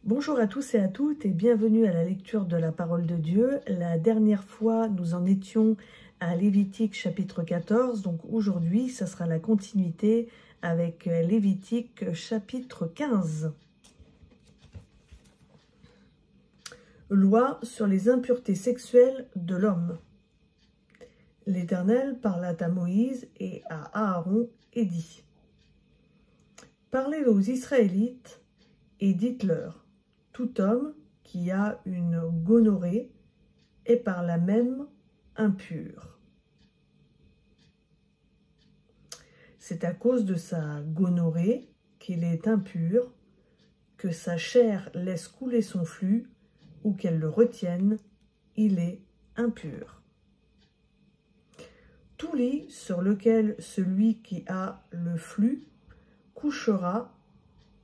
Bonjour à tous et à toutes et bienvenue à la lecture de la parole de Dieu. La dernière fois, nous en étions à Lévitique chapitre 14, donc aujourd'hui, ça sera la continuité avec Lévitique chapitre 15. Loi sur les impuretés sexuelles de l'homme. L'Éternel parla à Moïse et à Aaron et dit : Parlez aux Israélites et dites-leur : tout homme qui a une gonorrhée est par là même impur. C'est à cause de sa gonorrhée qu'il est impur, que sa chair laisse couler son flux ou qu'elle le retienne, il est impur. Tout lit sur lequel celui qui a le flux couchera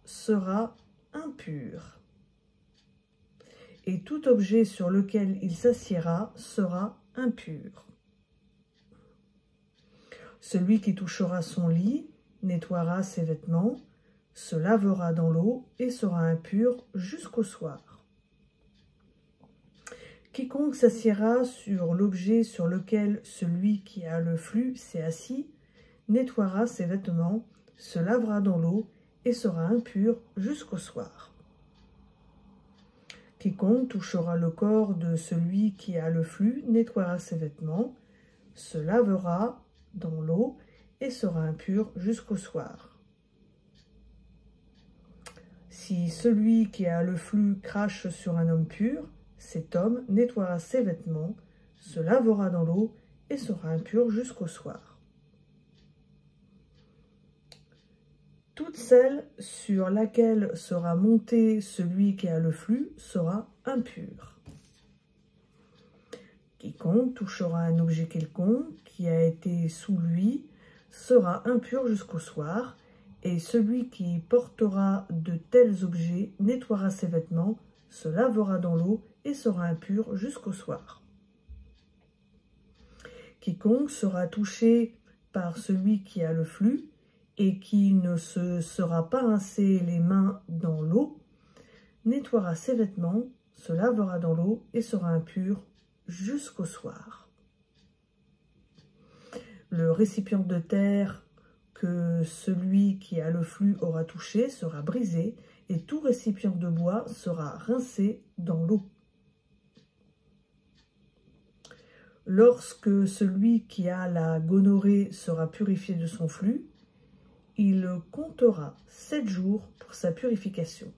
sera impur. Et tout objet sur lequel il s'assiera sera impur. Celui qui touchera son lit nettoiera ses vêtements, se lavera dans l'eau et sera impur jusqu'au soir. Quiconque s'assiera sur l'objet sur lequel celui qui a le flux s'est assis, nettoiera ses vêtements, se lavera dans l'eau et sera impur jusqu'au soir. Quiconque touchera le corps de celui qui a le flux nettoiera ses vêtements, se lavera dans l'eau et sera impur jusqu'au soir. Si celui qui a le flux crache sur un homme pur, cet homme nettoiera ses vêtements, se lavera dans l'eau et sera impur jusqu'au soir. Toute celle sur laquelle sera monté celui qui a le flux sera impur. Quiconque touchera un objet quelconque qui a été sous lui sera impur jusqu'au soir, et celui qui portera de tels objets nettoiera ses vêtements, se lavera dans l'eau et sera impur jusqu'au soir. Quiconque sera touché par celui qui a le flux et qui ne se sera pas rincé les mains dans l'eau, nettoiera ses vêtements, se lavera dans l'eau et sera impur jusqu'au soir. Le récipient de terre que celui qui a le flux aura touché sera brisé, et tout récipient de bois sera rincé dans l'eau. Lorsque celui qui a la gonorrhée sera purifié de son flux, il comptera 7 jours pour sa purification.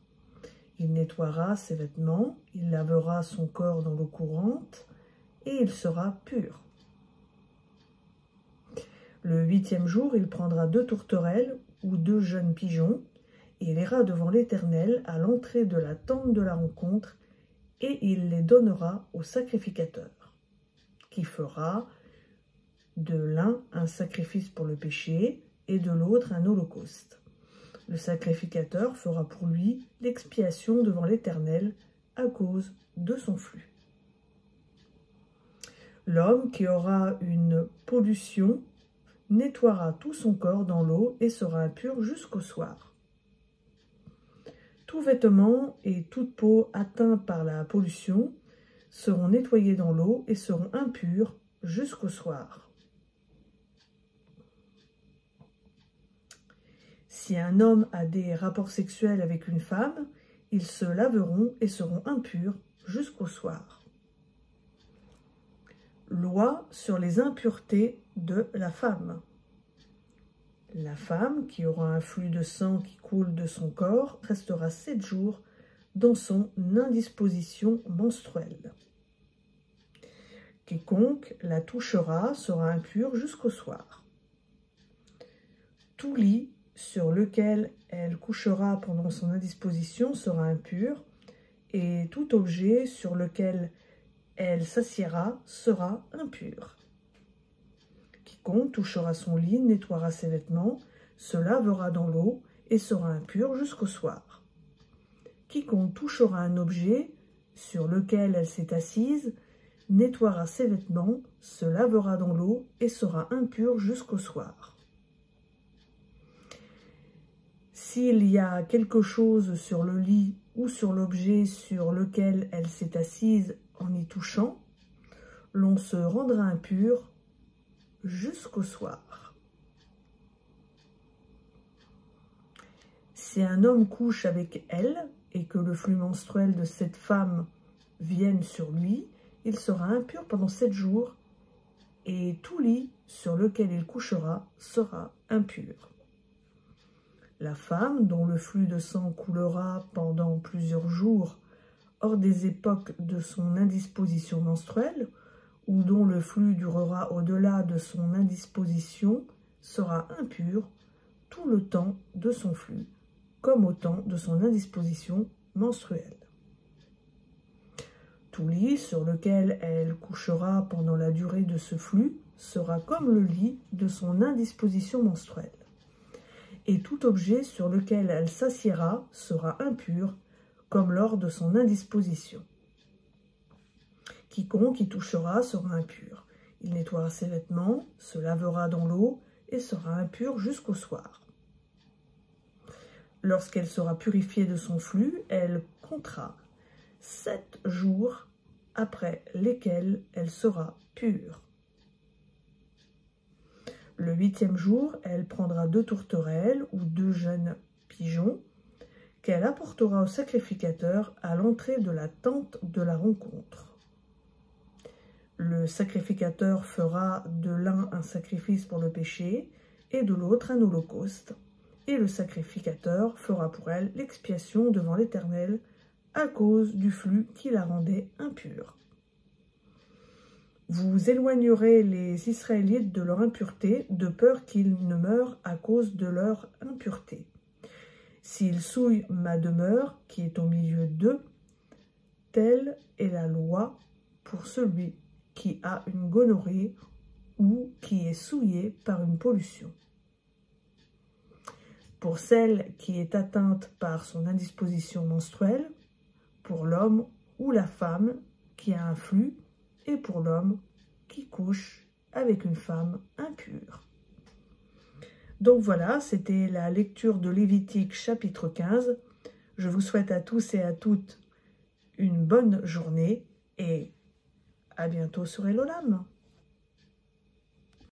Il nettoiera ses vêtements, il lavera son corps dans l'eau courante, et il sera pur. Le 8e jour, il prendra 2 tourterelles ou 2 jeunes pigeons, et il ira devant l'Éternel à l'entrée de la tente de la rencontre, et il les donnera au sacrificateur, qui fera de l'un un sacrifice pour le péché, et de l'autre un holocauste. Le sacrificateur fera pour lui l'expiation devant l'Éternel à cause de son flux. L'homme qui aura une pollution nettoiera tout son corps dans l'eau et sera impur jusqu'au soir. Tout vêtement et toute peau atteints par la pollution seront nettoyés dans l'eau et seront impurs jusqu'au soir. Si un homme a des rapports sexuels avec une femme, ils se laveront et seront impurs jusqu'au soir. Loi sur les impuretés de la femme. La femme qui aura un flux de sang qui coule de son corps restera 7 jours dans son indisposition menstruelle. Quiconque la touchera sera impur jusqu'au soir. Tout lit sur lequel elle couchera pendant son indisposition sera impur, et tout objet sur lequel elle s'assiera sera impur. Quiconque touchera son lit nettoiera ses vêtements, se lavera dans l'eau et sera impur jusqu'au soir. Quiconque touchera un objet sur lequel elle s'est assise nettoiera ses vêtements, se lavera dans l'eau et sera impur jusqu'au soir. S'il y a quelque chose sur le lit ou sur l'objet sur lequel elle s'est assise en y touchant, l'on se rendra impur jusqu'au soir. Si un homme couche avec elle et que le flux menstruel de cette femme vienne sur lui, il sera impur pendant 7 jours et tout lit sur lequel il couchera sera impur. La femme dont le flux de sang coulera pendant plusieurs jours hors des époques de son indisposition menstruelle ou dont le flux durera au-delà de son indisposition sera impur tout le temps de son flux, comme au temps de son indisposition menstruelle. Tout lit sur lequel elle couchera pendant la durée de ce flux sera comme le lit de son indisposition menstruelle. Et tout objet sur lequel elle s'assiera sera impur, comme lors de son indisposition. Quiconque y touchera sera impur. Il nettoiera ses vêtements, se lavera dans l'eau et sera impur jusqu'au soir. Lorsqu'elle sera purifiée de son flux, elle comptera 7 jours après lesquels elle sera pure. Le 8e jour, elle prendra 2 tourterelles ou 2 jeunes pigeons qu'elle apportera au sacrificateur à l'entrée de la tente de la rencontre. Le sacrificateur fera de l'un un sacrifice pour le péché et de l'autre un holocauste, et le sacrificateur fera pour elle l'expiation devant l'Éternel à cause du flux qui la rendait impure. Vous éloignerez les Israélites de leur impureté, de peur qu'ils ne meurent à cause de leur impureté. S'ils souillent ma demeure, qui est au milieu d'eux, telle est la loi pour celui qui a une gonorrhée ou qui est souillé par une pollution. Pour celle qui est atteinte par son indisposition menstruelle, pour l'homme ou la femme qui a un flux, et pour l'homme qui couche avec une femme impure. Donc voilà, c'était la lecture de Lévitique chapitre 15. Je vous souhaite à tous et à toutes une bonne journée et à bientôt sur Elolam.